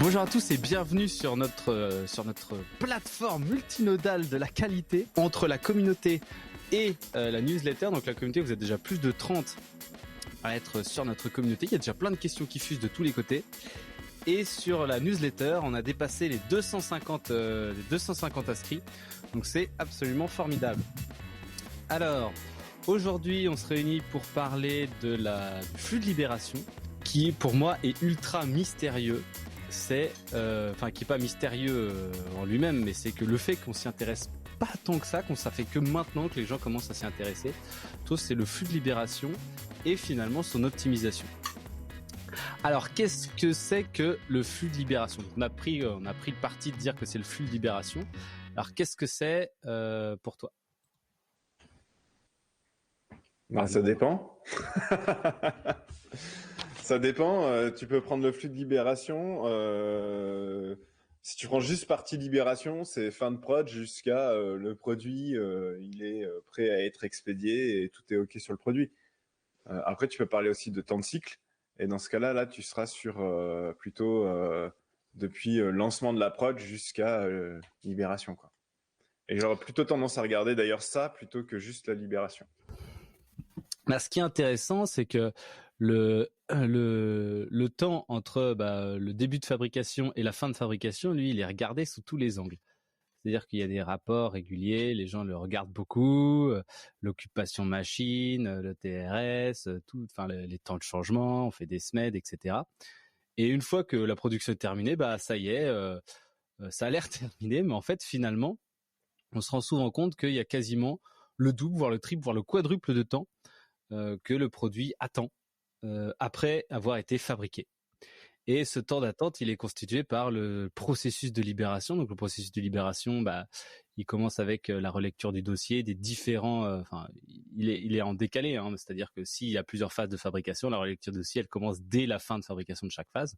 Bonjour à tous et bienvenue sur notre plateforme multinodale de la qualité entre la communauté et la newsletter. Donc la communauté, vous êtes déjà plus de 30 à être sur notre communauté. Il y a déjà plein de questions qui fusent de tous les côtés. Et sur la newsletter, on a dépassé les 250 inscrits. Donc c'est absolument formidable. Alors, aujourd'hui, on se réunit pour parler du flux de libération, qui pour moi est ultra mystérieux. C'est, qui est pas mystérieux en lui-même, mais c'est que le fait qu'on s'y intéresse pas tant que ça fait que maintenant que les gens commencent à s'y intéresser. Tout c'est le flux de libération et finalement son optimisation. Alors, qu'est-ce que c'est que le flux de libération ? On a pris le parti de dire que c'est le flux de libération. Alors, qu'est-ce que c'est pour toi ? Ça dépend. Ça dépend. Tu peux prendre le flux de libération. Si tu prends juste partie libération, c'est fin de prod jusqu'à le produit, il est prêt à être expédié et tout est OK sur le produit. Après, tu peux parler aussi de temps de cycle. Et dans ce cas-là, là, tu seras sur plutôt depuis lancement de la prod jusqu'à libération, quoi. Et j'aurais plutôt tendance à regarder d'ailleurs ça plutôt que juste la libération. Ce qui est intéressant, c'est que le temps entre le début de fabrication et la fin de fabrication, lui, il est regardé sous tous les angles. C'est-à-dire qu'il y a des rapports réguliers, les gens le regardent beaucoup, l'occupation machine, le TRS, les temps de changement, on fait des SMED, etc. Et une fois que la production est terminée, ça y est, ça a l'air terminé, mais en fait, finalement, on se rend souvent compte qu'il y a quasiment le double, voire le triple, voire le quadruple de temps que le produit attend après avoir été fabriqué. Et ce temps d'attente, il est constitué par le processus de libération. Donc le processus de libération, il commence avec la relecture du dossier, des différents. Il est en décalé, hein, c'est-à-dire que s'il y a plusieurs phases de fabrication, la relecture du dossier, elle commence dès la fin de fabrication de chaque phase.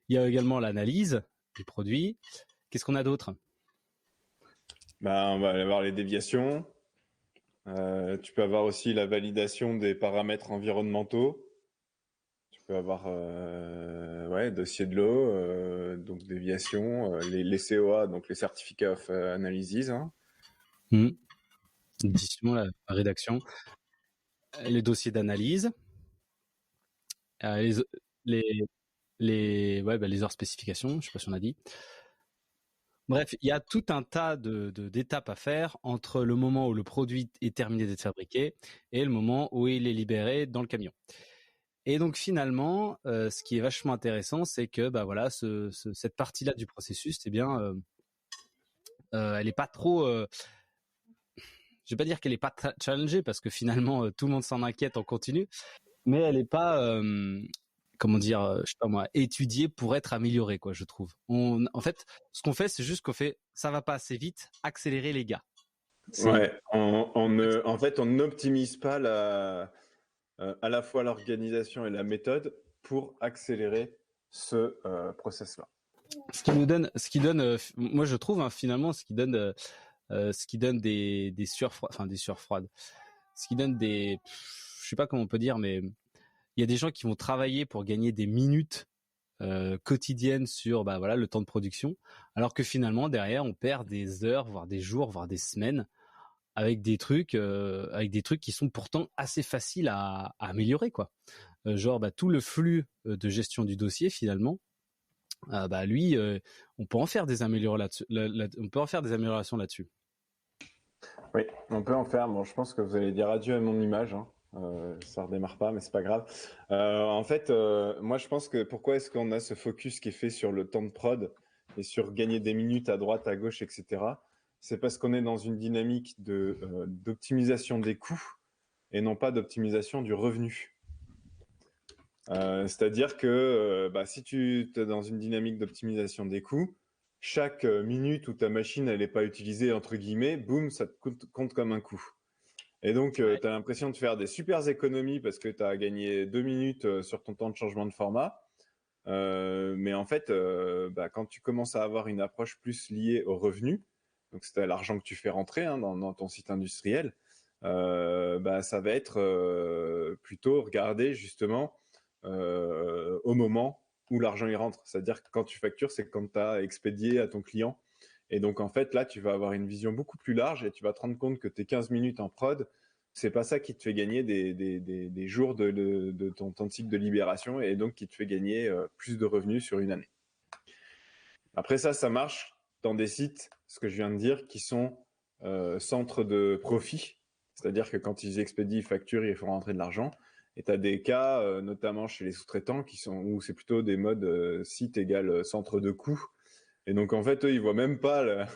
Il y a également l'analyse du produit. Qu'est-ce qu'on a d'autre ? On va avoir les déviations. Tu peux avoir aussi la validation des paramètres environnementaux. Tu peux avoir dossier de l'eau, donc déviation, les COA, donc les Certificate of Analysis. Hein. Justement, la rédaction, les dossiers d'analyse, les heures spécifications, je sais pas si on a dit. Bref, il y a tout un tas d'étapes à faire entre le moment où le produit est terminé d'être fabriqué et le moment où il est libéré dans le camion. Et donc finalement, ce qui est vachement intéressant, c'est que cette partie-là du processus, elle est pas trop. Je vais pas dire qu'elle est pas challengée parce que finalement tout le monde s'en inquiète en continu, mais elle est pas je sais pas moi, étudier pour être amélioré, quoi, je trouve. En fait, ce qu'on fait, c'est juste qu'on fait, ça va pas assez vite, accélérer les gars. En fait, on n'optimise pas à la fois l'organisation et la méthode pour accélérer ce process-là. Ce qui donne, moi je trouve, hein, finalement, ce qui donne des sueurs froides. Ce qui donne je sais pas comment on peut dire, mais il y a des gens qui vont travailler pour gagner des minutes quotidiennes sur le temps de production, alors que finalement derrière on perd des heures, voire des jours, voire des semaines avec des trucs qui sont pourtant assez faciles à améliorer, quoi. Tout le flux de gestion du dossier finalement, lui, on peut en faire des améliorations on peut en faire des améliorations là-dessus. Oui, on peut en faire. Bon, je pense que vous allez dire adieu à mon image. Hein. Ça redémarre pas, mais c'est pas grave. En fait, moi, je pense que pourquoi est-ce qu'on a ce focus qui est fait sur le temps de prod et sur gagner des minutes à droite, à gauche, etc. C'est parce qu'on est dans une dynamique d'optimisation des coûts et non pas d'optimisation du revenu. C'est-à-dire que si tu es dans une dynamique d'optimisation des coûts, chaque minute où ta machine elle n'est pas utilisée, entre guillemets, boum, ça te compte comme un coût. Et donc, tu as l'impression de faire des super économies parce que tu as gagné 2 minutes sur ton temps de changement de format. Mais en fait, quand tu commences à avoir une approche plus liée au revenu, donc c'est à l'argent que tu fais rentrer dans ton site industriel, ça va être plutôt regarder justement au moment où l'argent il rentre. C'est-à-dire que quand tu factures, c'est quand tu as expédié à ton client. Et donc, en fait, là, tu vas avoir une vision beaucoup plus large et tu vas te rendre compte que tes 15 minutes en prod, c'est pas ça qui te fait gagner des jours de ton temps de cycle de libération et donc qui te fait gagner plus de revenus sur une année. Après ça marche dans des sites, ce que je viens de dire, qui sont centres de profit. C'est-à-dire que quand ils expédient, ils facturent, ils font rentrer de l'argent. Et tu as des cas, notamment chez les sous-traitants, où c'est plutôt des modes site égale centre de coût. Et donc, en fait, eux, ils voient même pas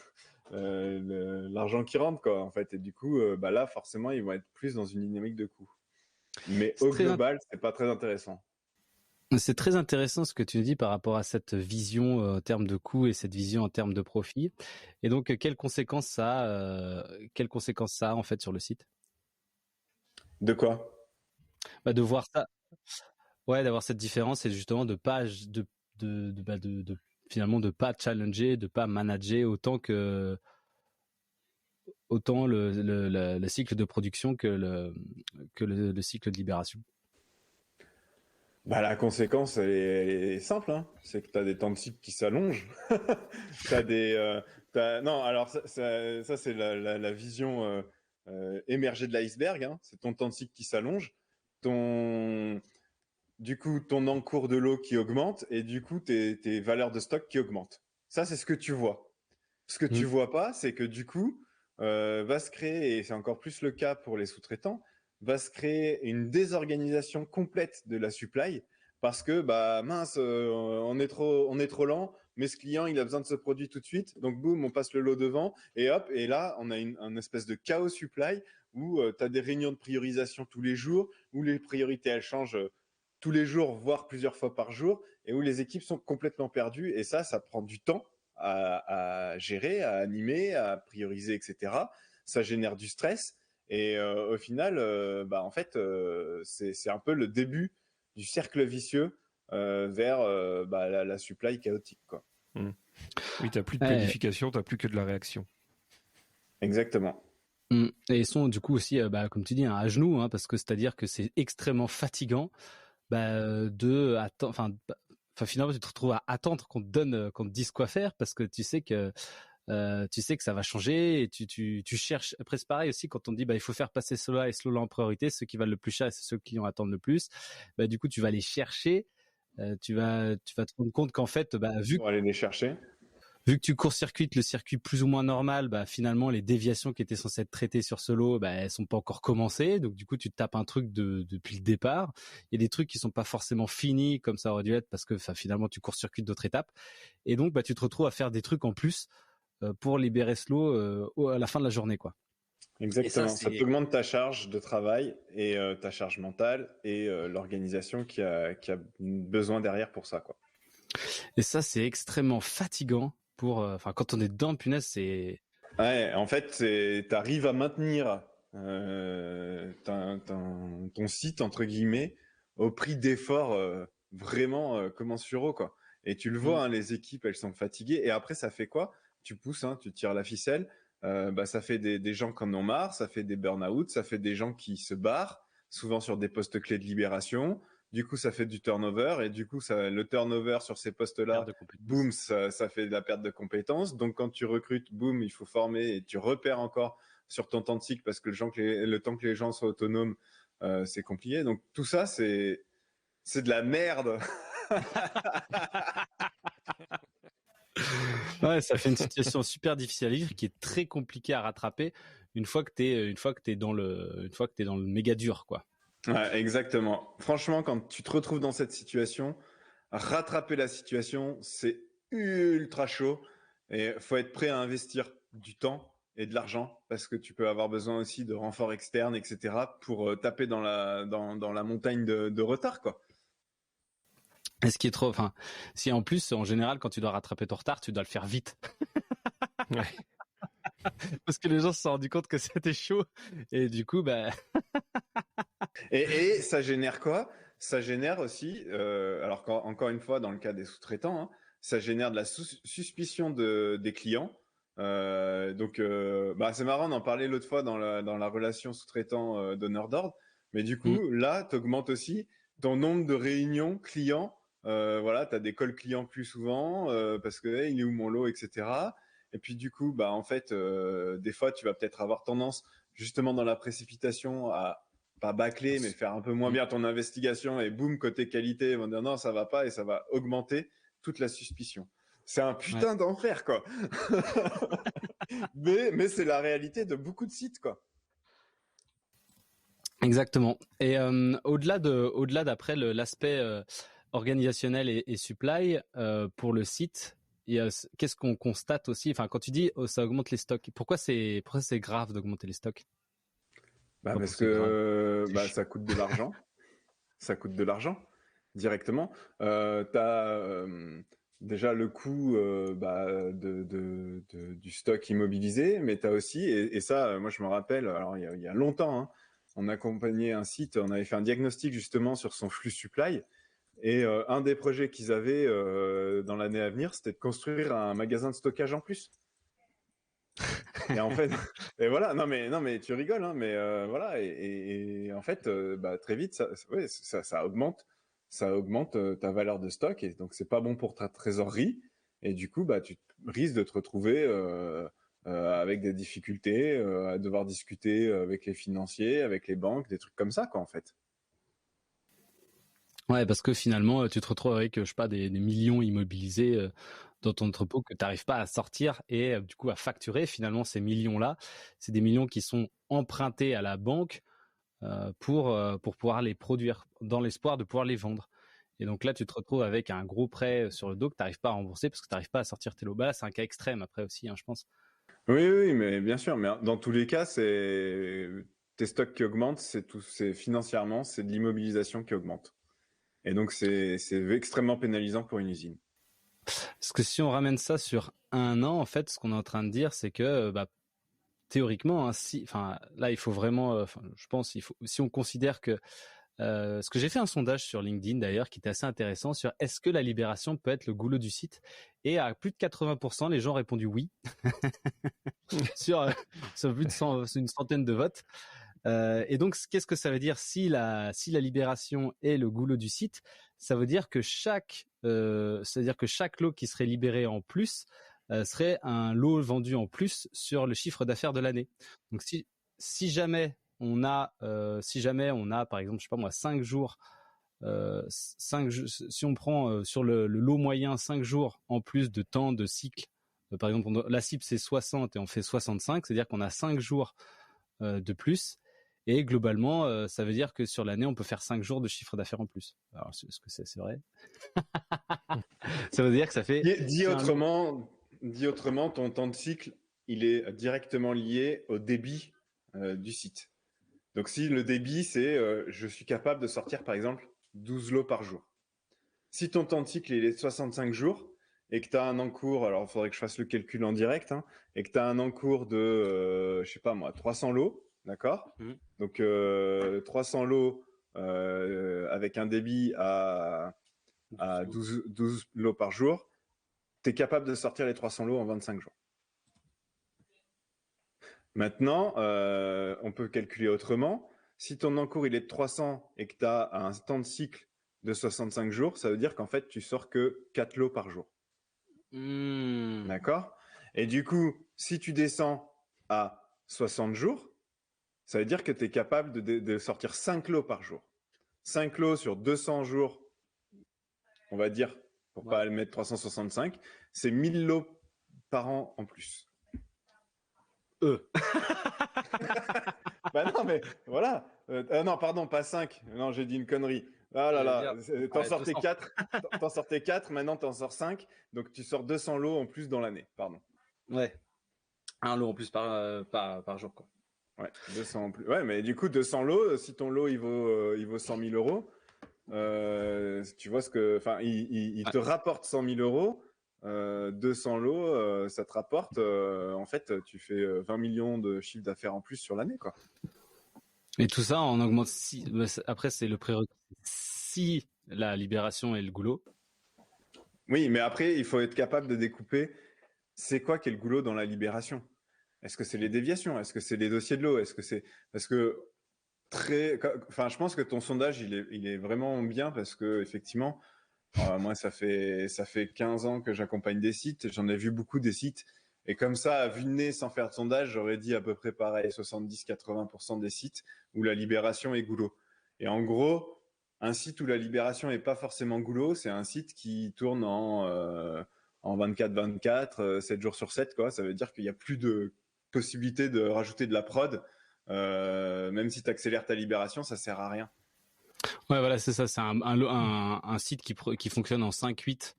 l'argent qui rentre, quoi, en fait. Et du coup, là, forcément, ils vont être plus dans une dynamique de coût. Mais C'est au très, global, c'est pas très intéressant. c'est très intéressant ce que tu dis par rapport à cette vision en termes de coût et cette vision en termes de profit. Et donc, quelles conséquences ça a en fait sur le site? De quoi? De voir ça, ouais, d'avoir cette différence et justement finalement de pas challenger, de pas manager autant le cycle de production que le cycle de libération. La conséquence, elle est simple, hein. C'est que tu as des temps de cycle qui s'allongent. T'as des, non, alors ça c'est la vision émergée de l'iceberg, hein. C'est ton temps de cycle qui s'allonge, du coup, ton encours de l'eau qui augmente et du coup, tes valeurs de stock qui augmentent. Ça, c'est ce que tu vois. Ce que tu Mm. vois pas, c'est que du coup, va se créer, et c'est encore plus le cas pour les sous-traitants, va se créer une désorganisation complète de la supply parce que bah mince, on est trop lent, mais ce client il a besoin de ce produit tout de suite, donc boum, on passe le lot devant et hop, et là on a un espèce de chaos supply où tu as des réunions de priorisation tous les jours, où les priorités elles changent tous les jours, voire plusieurs fois par jour, et où les équipes sont complètement perdues, et ça prend du temps à gérer, à animer, à prioriser, etc. Ça génère du stress. Et au final, en fait, c'est un peu le début du cercle vicieux vers la supply chaotique, quoi. Mmh. Oui, t'as plus de Ouais. planification, t'as plus que de la réaction. Exactement. Et ils sont du coup aussi, comme tu dis, hein, à genoux, hein, parce que c'est-à-dire que c'est extrêmement fatigant de attendre. Enfin, finalement, tu te retrouves à attendre qu'on te donne, qu'on te dise quoi faire, parce que tu sais que ça va changer et tu cherches. Après, c'est pareil aussi quand on te dit il faut faire passer cela et cela en priorité, ceux qui valent le plus cher et c'est ceux qui en attendent le plus. Du coup, tu vas les chercher. Tu vas te rendre compte qu'en fait, Pour aller les chercher. vu que tu court-circuites le circuit plus ou moins normal, finalement les déviations qui étaient censées être traitées sur ce lot, elles sont pas encore commencées. Donc du coup, tu te tapes un truc depuis le départ. Il y a des trucs qui sont pas forcément finis comme ça aurait dû être parce que finalement tu court-circuites d'autres étapes. Et donc tu te retrouves à faire des trucs en plus pour libérer ce lot à la fin de la journée, quoi. Et ça, Exactement. Ça t'augmente ta charge de travail et ta charge mentale et l'organisation qui a besoin derrière pour ça, quoi. c'est extrêmement fatigant quand on est dedans, punaise, c'est. Ouais, en fait, t'arrives à maintenir ton site, entre guillemets, au prix d'efforts vraiment commensuraux, quoi. Et tu le vois, hein, les équipes, elles sont fatiguées. Et après, ça fait quoi? Tu pousses, hein, tu tires la ficelle. Ça fait des gens qui en ont marre, ça fait des burn-out, ça fait des gens qui se barrent, souvent sur des postes clés de libération. Du coup, ça fait du turnover. Et du coup, le turnover sur ces postes-là, Perte de compétences. boum, ça fait de la perte de compétences. Donc, quand tu recrutes, boum, il faut former et tu repères encore sur ton temps de cycle parce que le temps que les gens soient autonomes, c'est compliqué. Donc, tout ça, c'est de la merde. Ouais, ça fait une situation super difficile à vivre qui est très compliquée à rattraper une fois que t'es dans le méga dur, quoi. Ouais, exactement. Franchement, quand tu te retrouves dans cette situation, rattraper la situation, c'est ultra chaud et faut être prêt à investir du temps et de l'argent parce que tu peux avoir besoin aussi de renforts externes, etc. pour taper dans la montagne de retard, quoi. Et ce qui est trop, si en plus, en général, quand tu dois rattraper ton retard, tu dois le faire vite. Ouais. Parce que les gens se sont rendus compte que c'était chaud. Et du coup, Et ça génère quoi? Ça génère aussi, alors encore une fois, dans le cas des sous-traitants, hein, ça génère de la suspicion des clients. Donc, c'est marrant d'en parler l'autre fois dans la relation sous-traitant donneur d'ordre. Mais du coup, là, tu augmentes aussi ton nombre de réunions clients Voilà, tu as des calls clients plus souvent parce que hey, il est où mon lot, etc. Et puis du coup, bah en fait, des fois, tu vas peut-être avoir tendance justement dans la précipitation à pas bâcler, mais faire un peu moins bien ton investigation et boum, côté qualité, ils vont dire non, ça va pas et ça va augmenter toute la suspicion. C'est un putain d'enfer, quoi. mais c'est la réalité de beaucoup de sites, quoi. Exactement. Et au-delà d'après l'aspect organisationnel et supply pour le site, qu'est-ce qu'on constate aussi? Enfin, quand tu dis ça augmente les stocks, pourquoi c'est grave d'augmenter les stocks? Bah parce que ça coûte de l'argent. Ça coûte de l'argent directement. T'as déjà le coût du stock immobilisé, mais tu as aussi, et ça, moi je me rappelle, alors il y a longtemps, hein, on accompagnait un site, on avait fait un diagnostic justement sur son flux supply, et un des projets qu'ils avaient dans l'année à venir, c'était de construire un magasin de stockage en plus. Et en fait, et voilà, non mais tu rigoles, hein, mais voilà, et en fait, très vite, ça augmente ta valeur de stock, et donc c'est pas bon pour ta trésorerie, et du coup, tu risques de te retrouver avec des difficultés, à devoir discuter avec les financiers, avec les banques, des trucs comme ça, quoi, en fait. Ouais, parce que finalement, tu te retrouves avec, je sais pas, des millions immobilisés dans ton entrepôt que tu n'arrives pas à sortir et du coup à facturer. Finalement, ces millions-là, c'est des millions qui sont empruntés à la banque pour pouvoir les produire, dans l'espoir de pouvoir les vendre. Et donc là, tu te retrouves avec un gros prêt sur le dos que tu n'arrives pas à rembourser parce que tu n'arrives pas à sortir tes lots. Bah là, c'est un cas extrême après aussi, hein, je pense. Oui, mais bien sûr, mais dans tous les cas, c'est tes stocks qui augmentent, c'est financièrement, c'est de l'immobilisation qui augmente. Et donc, c'est extrêmement pénalisant pour une usine. Parce que si on ramène ça sur un an, en fait, ce qu'on est en train de dire, c'est que théoriquement, hein, là, il faut vraiment, je pense, si on considère que, ce que j'ai fait un sondage sur LinkedIn d'ailleurs, qui était assez intéressant, sur est-ce que la libération peut être le goulot du site, et à plus de 80%, les gens ont répondu oui, sur, sur plus de une centaine de votes. Et donc, qu'est-ce que ça veut dire si la libération est le goulot du site? Ça veut dire que chaque lot qui serait libéré en plus serait un lot vendu en plus sur le chiffre d'affaires de l'année. Donc, si jamais on a par exemple, je sais pas moi, 5 jours, si on prend sur le lot moyen 5 jours en plus de temps de cycle, par exemple, la cible c'est 60 et on fait 65, c'est-à-dire qu'on a 5 jours de plus. Et globalement, ça veut dire que sur l'année, on peut faire 5 jours de chiffre d'affaires en plus. Alors, est-ce que c'est vrai? Ça veut dire que ça fait... Dit autrement, ton temps de cycle, il est directement lié au débit du site. Donc, si le débit, c'est je suis capable de sortir, par exemple, 12 lots par jour. Si ton temps de cycle, il est de 65 jours et que tu as un encours, alors il faudrait que je fasse le calcul en direct, hein, et que tu as un encours de, je sais pas moi, 300 lots, d'accord? Donc, 300 lots avec un débit à 12 lots par jour, tu es capable de sortir les 300 lots en 25 jours. Maintenant, on peut calculer autrement. Si ton encours il est de 300 et que tu as un temps de cycle de 65 jours, ça veut dire qu'en fait, tu sors que 4 lots par jour. D'accord? Et du coup, si tu descends à 60 jours, ça veut dire que tu es capable de sortir 5 lots par jour. 5 lots sur 200 jours, on va dire, pour pas le mettre 365, c'est 1000 lots par an en plus. Bah non, mais voilà. Non, pardon, pas 5. Non, j'ai dit une connerie. Ah là là, t'en sortais 4. T'en sortais 4, maintenant t'en sors 5. Donc tu sors 200 lots en plus dans l'année. Pardon. Ouais. Un lot en plus par jour, quoi. Ouais, 200 en plus. Ouais, mais du coup, 200 lots, si ton lot il vaut 100 000 euros, tu vois ce que. Enfin, il te rapporte 100 000 euros. 200 lots, ça te rapporte. En fait, tu fais 20 millions de chiffre d'affaires en plus sur l'année, quoi. Et tout ça, on augmente après, c'est le prérequis. Si la libération est le goulot. Oui, mais après, il faut être capable de découper. C'est quoi qui est le goulot dans la libération? Est-ce que c'est les déviations? Est-ce que c'est les dossiers de l'eau? Est-ce que c'est parce que je pense que ton sondage il est vraiment bien parce que effectivement, Moi, ça fait 15 ans que j'accompagne des sites. J'en ai vu beaucoup des sites. Et comme ça, à vue de nez, sans faire de sondage, j'aurais dit à peu près pareil, 70-80% des sites où la libération est goulot. Et en gros, un site où la libération est pas forcément goulot, c'est un site qui tourne en 24/24, 7 jours sur 7, quoi. Ça veut dire qu'il n'y a plus de possibilité de rajouter de la prod. Même si tu accélères ta libération, ça sert à rien. Ouais, voilà, c'est ça. C'est un site qui fonctionne en 5/8,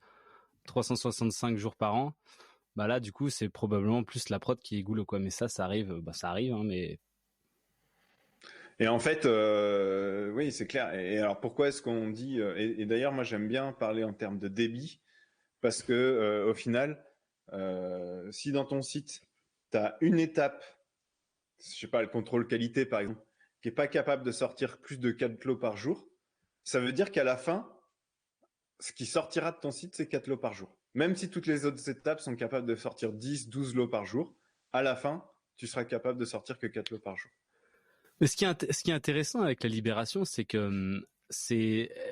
365 jours par an. Bah là, du coup, c'est probablement plus la prod qui est goulot, quoi. Mais ça arrive, ça arrive, hein, mais... Et en fait, oui, c'est clair. Et alors, pourquoi est-ce qu'on dit... et d'ailleurs, moi, j'aime bien parler en termes de débit, parce que au final, si dans ton site, tu as une étape, je sais pas, le contrôle qualité, par exemple, qui est pas capable de sortir plus de 4 lots par jour, ça veut dire qu'à la fin, ce qui sortira de ton site, c'est 4 lots par jour. Même si toutes les autres étapes sont capables de sortir 10, 12 lots par jour, à la fin, tu seras capable de sortir que 4 lots par jour. Mais ce qui est intéressant avec la libération, c'est que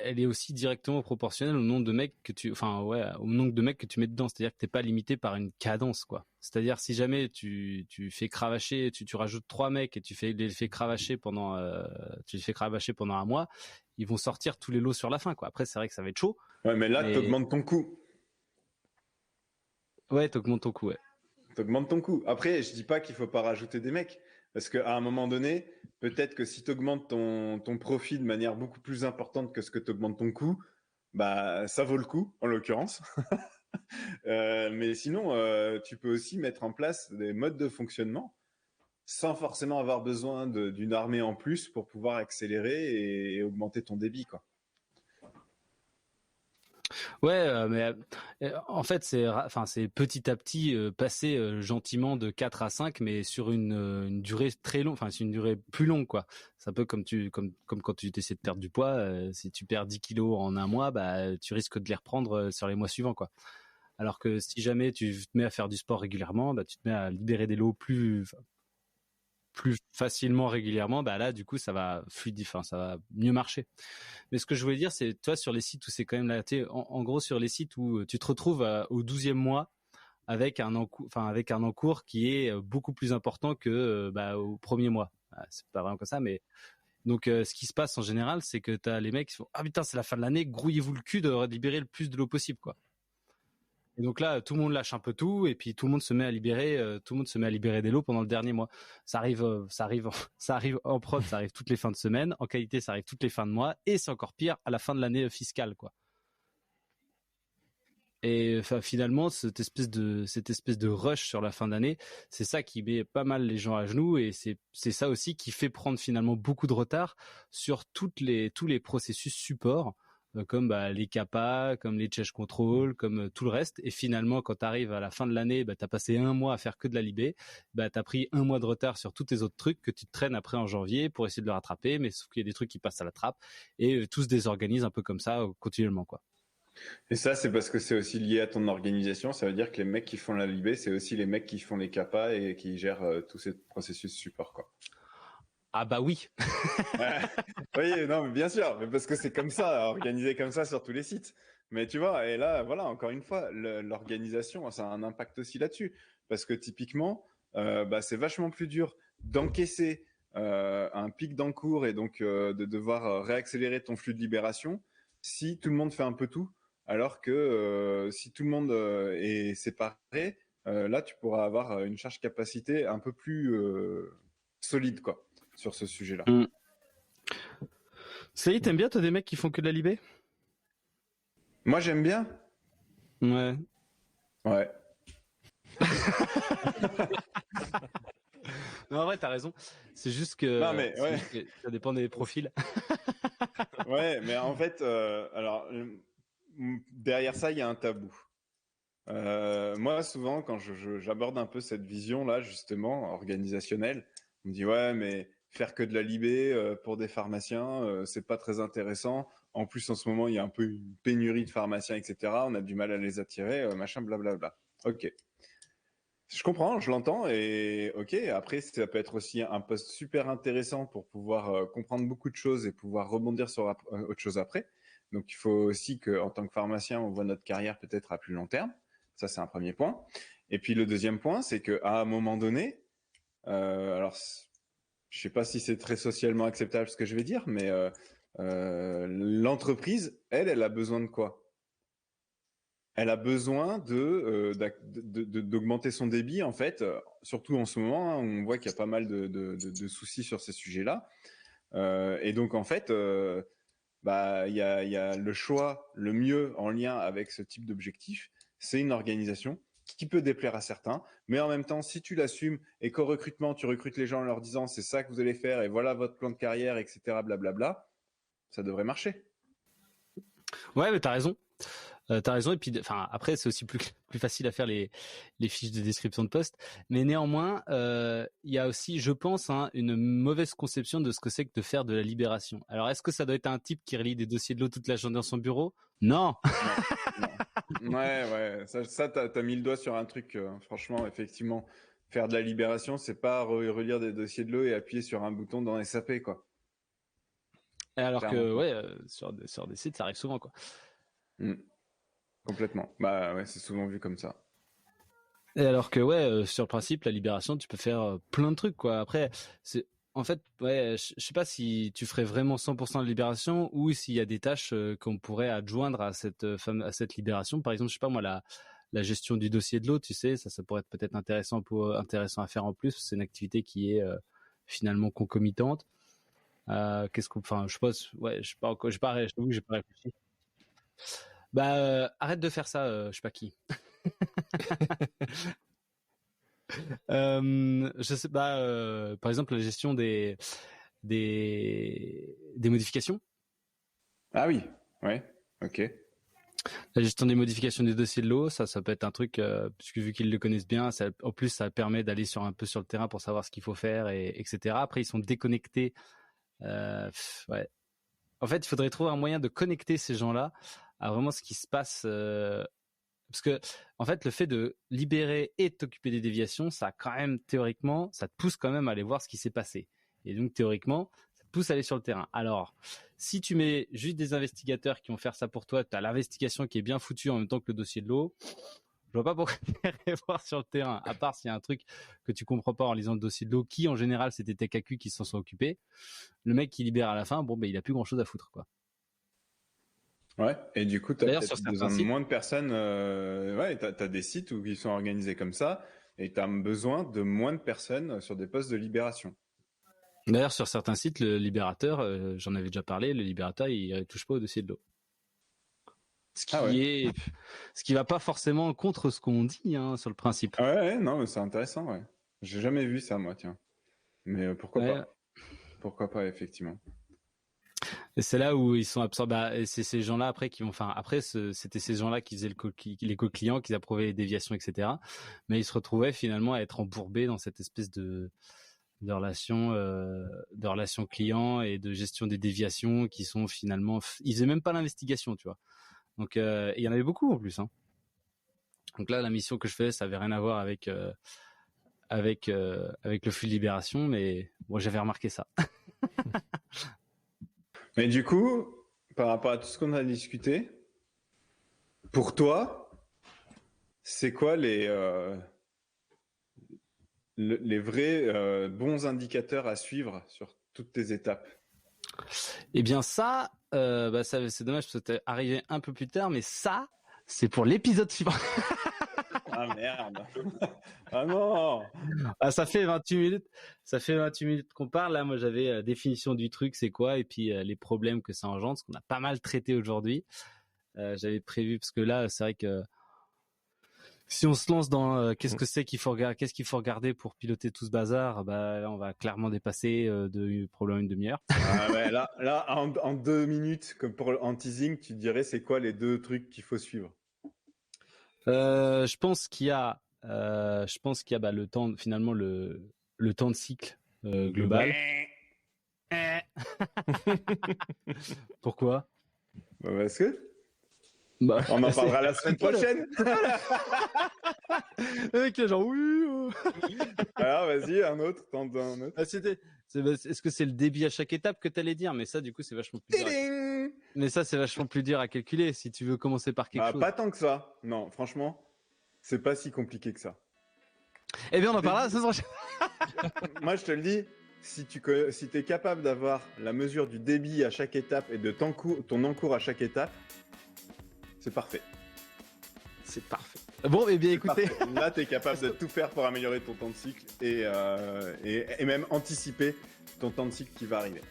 elle est aussi directement proportionnelle au nombre de mecs au nombre de mecs que tu mets dedans. C'est-à-dire que t'es pas limité par une cadence, quoi. C'est-à-dire si jamais tu fais cravacher, tu rajoutes 3 mecs et tu les fais cravacher pendant un mois, ils vont sortir tous les lots sur la fin, quoi. Après, c'est vrai que ça va être chaud. Ouais, mais là, t'augmentes ton coût. Ouais, t'augmentes ton coût, ouais. T'augmentes ton coût. Après, je dis pas qu'il faut pas rajouter des mecs. Parce qu'à un moment donné, peut-être que si tu augmentes ton profit de manière beaucoup plus importante que ce que tu augmentes ton coût, bah, ça vaut le coup, en l'occurrence. Mais sinon, tu peux aussi mettre en place des modes de fonctionnement sans forcément avoir besoin d'une armée en plus pour pouvoir accélérer et augmenter ton débit, quoi. Ouais, mais en fait, c'est petit à petit passer gentiment de 4 à 5, mais sur une durée très longue, enfin, c'est une durée plus longue, quoi. C'est un peu comme quand tu essaies de perdre du poids. Si tu perds 10 kilos en un mois, bah, tu risques de les reprendre sur les mois suivants, quoi. Alors que si jamais tu te mets à faire du sport régulièrement, bah, tu te mets à libérer des lots plus facilement régulièrement, bah là du coup ça va ça va mieux marcher. Mais ce que je voulais dire, c'est toi sur les sites où c'est quand même là, en gros sur les sites où tu te retrouves au 12e mois avec un encours qui est beaucoup plus important que au premier mois. C'est pas vraiment comme ça, mais donc ce qui se passe en général, c'est que t'as les mecs qui font ah putain c'est la fin de l'année, grouillez-vous le cul de libérer le plus de l'eau possible, quoi. Et donc là, tout le monde lâche un peu tout, et puis tout le monde se met à libérer des lots pendant le dernier mois. Ça arrive, ça arrive en prod, ça arrive toutes les fins de semaine. En qualité, ça arrive toutes les fins de mois, et c'est encore pire à la fin de l'année fiscale, quoi. Et enfin, finalement, cette espèce de rush sur la fin d'année, c'est ça qui met pas mal les gens à genoux, et c'est ça aussi qui fait prendre finalement beaucoup de retard sur tous les processus support, comme les CAPA, comme les change control, comme tout le reste. Et finalement, quand tu arrives à la fin de l'année, t'as passé un mois à faire que de la libé, t'as pris un mois de retard sur tous tes autres trucs que tu te traînes après en janvier pour essayer de le rattraper, mais sauf qu'il y a des trucs qui passent à la trappe, et tout se désorganise un peu comme ça continuellement, quoi. Et ça, c'est parce que c'est aussi lié à ton organisation. Ça veut dire que les mecs qui font la libé, c'est aussi les mecs qui font les CAPA et qui gèrent tous ces processus support, quoi. Ah bah oui. Oui, non, mais bien sûr, mais parce que c'est comme ça, organisé comme ça sur tous les sites. Mais tu vois, et là, voilà, encore une fois, l'organisation, ça a un impact aussi là-dessus. Parce que typiquement, c'est vachement plus dur d'encaisser un pic d'encours et donc de devoir réaccélérer ton flux de libération si tout le monde fait un peu tout. Alors que si tout le monde est séparé, là, tu pourras avoir une charge capacité un peu plus solide, quoi, sur ce sujet-là. Ça y est, t'aimes bien toi des mecs qui font que de la libé? Moi, j'aime bien. Ouais. Ouais. Non, en vrai, t'as raison. C'est juste que, Non, mais ouais. juste que ça dépend des profils. Ouais, mais en fait, alors derrière ça, il y a un tabou. Moi, souvent, quand j'aborde un peu cette vision-là, justement, organisationnelle, on me dit ouais, mais faire que de la libé pour des pharmaciens, c'est pas très intéressant. En plus, en ce moment, il y a un peu une pénurie de pharmaciens, etc. On a du mal à les attirer, machin, blablabla. Ok. Je comprends, je l'entends, et ok. Après, ça peut être aussi un poste super intéressant pour pouvoir comprendre beaucoup de choses et pouvoir rebondir sur autre chose après. Donc, il faut aussi qu'en tant que pharmacien, on voit notre carrière peut-être à plus long terme. Ça, c'est un premier point. Et puis, le deuxième point, c'est qu'à un moment donné, alors, je sais pas si c'est très socialement acceptable ce que je vais dire, mais l'entreprise, elle a besoin de quoi? Elle a besoin d'augmenter son débit, en fait, surtout en ce moment, hein, on voit qu'il y a pas mal de soucis sur ces sujets-là. Et donc, en fait, il y a le choix, le mieux en lien avec ce type d'objectif, c'est une organisation qui peut déplaire à certains, mais en même temps, si tu l'assumes et qu'au recrutement, tu recrutes les gens en leur disant c'est ça que vous allez faire et voilà votre plan de carrière, etc., blablabla, ça devrait marcher. Ouais, mais t'as raison. T'as raison. Et puis, enfin, après, c'est aussi plus facile à faire les fiches de description de poste. Mais néanmoins, il y a aussi, je pense, hein, une mauvaise conception de ce que c'est que de faire de la libération. Alors, est-ce que ça doit être un type qui relie des dossiers de l'eau toute la journée dans son bureau? Non. Non. Ouais. Ça t'as mis le doigt sur un truc. Franchement, effectivement, faire de la libération, c'est pas relire des dossiers de l'eau et appuyer sur un bouton dans SAP, quoi. Alors Clairement que, pas. ouais, sur des sites, ça arrive souvent, quoi. Complètement. Bah ouais, c'est souvent vu comme ça. Et alors que, ouais, sur le principe, la libération, tu peux faire plein de trucs, quoi. Après, c'est, en fait, ouais, je sais pas si tu ferais vraiment 100% de libération ou s'il y a des tâches qu'on pourrait adjoindre à à cette libération. Par exemple, je sais pas moi, la gestion du dossier de l'eau, tu sais, ça pourrait être peut-être intéressant à faire en plus. C'est une activité qui est finalement concomitante. Enfin, je pense, ouais, je sais pas encore, j'avoue que j'ai pas réfléchi. Bah, arrête de faire ça, je sais pas qui. Je sais pas, par exemple, la gestion des modifications. Ah oui, ouais, ok. La gestion des modifications des dossiers de l'eau, ça peut être un truc, puisque vu qu'ils le connaissent bien, en plus, ça permet d'aller un peu sur le terrain pour savoir ce qu'il faut faire, etc. Après, ils sont déconnectés. Ouais. En fait, il faudrait trouver un moyen de connecter ces gens-là à vraiment ce qui se passe. Parce que, en fait, le fait de libérer et de t'occuper des déviations, ça quand même, théoriquement, ça te pousse quand même à aller voir ce qui s'est passé. Et donc, théoriquement, ça te pousse à aller sur le terrain. Alors, si tu mets juste des investigateurs qui vont faire ça pour toi, tu as l'investigation qui est bien foutue en même temps que le dossier de l'eau, je vois pas pourquoi tu irais voir sur le terrain, à part s'il y a un truc que tu comprends pas en lisant le dossier de l'eau, qui en général c'était tes TKQ qui s'en sont occupés. Le mec qui libère à la fin, bon, ben, il a plus grand chose à foutre, quoi. Ouais, et du coup, tu as D'ailleurs, sur peut-être certains besoin de sites, moins de personnes. Ouais, tu as des sites où ils sont organisés comme ça, et tu as besoin de moins de personnes sur des postes de libération. le libérateur, j'en avais déjà parlé, le libérateur, il touche pas au dossier de l'eau. Ah ouais. Ce qui va pas forcément contre ce qu'on dit, hein, sur le principe. Ah ouais, non, mais c'est intéressant, ouais. J'ai jamais vu ça, moi, tiens. Mais pourquoi Ouais. pas? Pourquoi pas, effectivement. Et c'est là où ils sont absorbés. Et c'est ces gens-là après qui vont, enfin, après, c'était ces gens-là qui faisaient les co-clients, qui approuvaient les déviations, etc. Mais ils se retrouvaient finalement à être embourbés dans cette espèce de relation client et de gestion des déviations qui sont finalement, ils faisaient même pas l'investigation, tu vois. Donc, il y en avait beaucoup en plus, hein. Donc là, la mission que je fais, ça avait rien à voir avec le flux de libération, mais bon, j'avais remarqué ça. Mais du coup, par rapport à tout ce qu'on a discuté, pour toi, c'est quoi les vrais bons indicateurs à suivre sur toutes tes étapes? Eh bien ça, ça c'est dommage parce que t'es arrivé un peu plus tard, mais ça, c'est pour l'épisode suivant. Ah merde. Ah non. Ah, ça fait 28 minutes. Ça fait 28 minutes qu'on parle. Là, moi, j'avais définition du truc, c'est quoi, et puis les problèmes que ça engendre, ce qu'on a pas mal traité aujourd'hui. J'avais prévu parce que là, c'est vrai que si on se lance dans qu'est-ce qu'il faut regarder pour piloter tout ce bazar, bah là, on va clairement dépasser probablement une demi-heure. Ah ouais, là en 2 minutes, comme en teasing, tu dirais c'est quoi les 2 trucs qu'il faut suivre? Je pense qu'il y a bah, le temps, finalement le temps de cycle global. Pourquoi? Bah, parce que Bah, on en parlera la semaine prochaine. Le mec est genre oui. Alors vas-y, un autre, tente un autre. Est-ce que c'est le débit à chaque étape que t'allais dire? Mais ça, du coup, c'est vachement plus direct. Tiding. Mais ça, c'est vachement plus dur à calculer si tu veux commencer par quelque chose. Pas tant que ça. Non, franchement, c'est pas si compliqué que ça. Eh bien, on en parlera la semaine prochaine. Moi, je te le dis, si tu es capable d'avoir la mesure du débit à chaque étape et de ton encours à chaque étape, c'est parfait. C'est parfait. Bon, eh bien, C'est écoutez. parfait. Là, tu es capable de tout faire pour améliorer ton temps de cycle et même anticiper ton temps de cycle qui va arriver.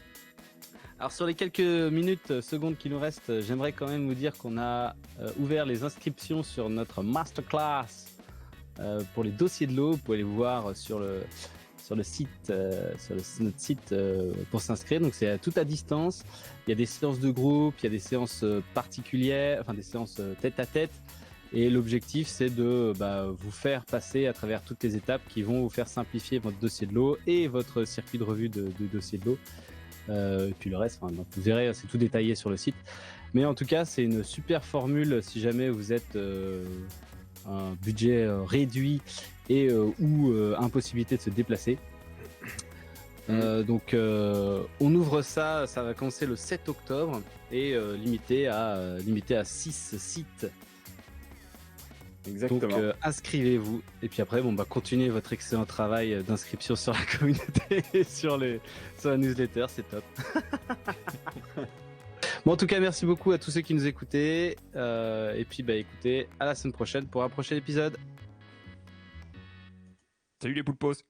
Alors sur les quelques minutes, secondes qui nous restent, j'aimerais quand même vous dire qu'on a ouvert les inscriptions sur notre masterclass pour les dossiers de l'eau. Vous pouvez les voir sur le site, notre site pour s'inscrire. Donc c'est tout à distance. Il y a des séances de groupe, il y a des séances particulières, enfin des séances tête à tête. Et l'objectif, c'est de vous faire passer à travers toutes les étapes qui vont vous faire simplifier votre dossier de l'eau et votre circuit de revue de dossier de l'eau. Et puis le reste, donc vous verrez, c'est tout détaillé sur le site. Mais en tout cas, c'est une super formule si jamais vous êtes un budget réduit et ou impossibilité de se déplacer. Donc on ouvre ça va commencer le 7 octobre et limité à 6 sites. Exactement. Donc inscrivez-vous et puis après continuez votre excellent travail d'inscription sur la communauté et sur la newsletter, c'est top. Bon, en tout cas, merci beaucoup à tous ceux qui nous écoutaient et puis écoutez, à la semaine prochaine pour un prochain épisode. Salut les poulpos.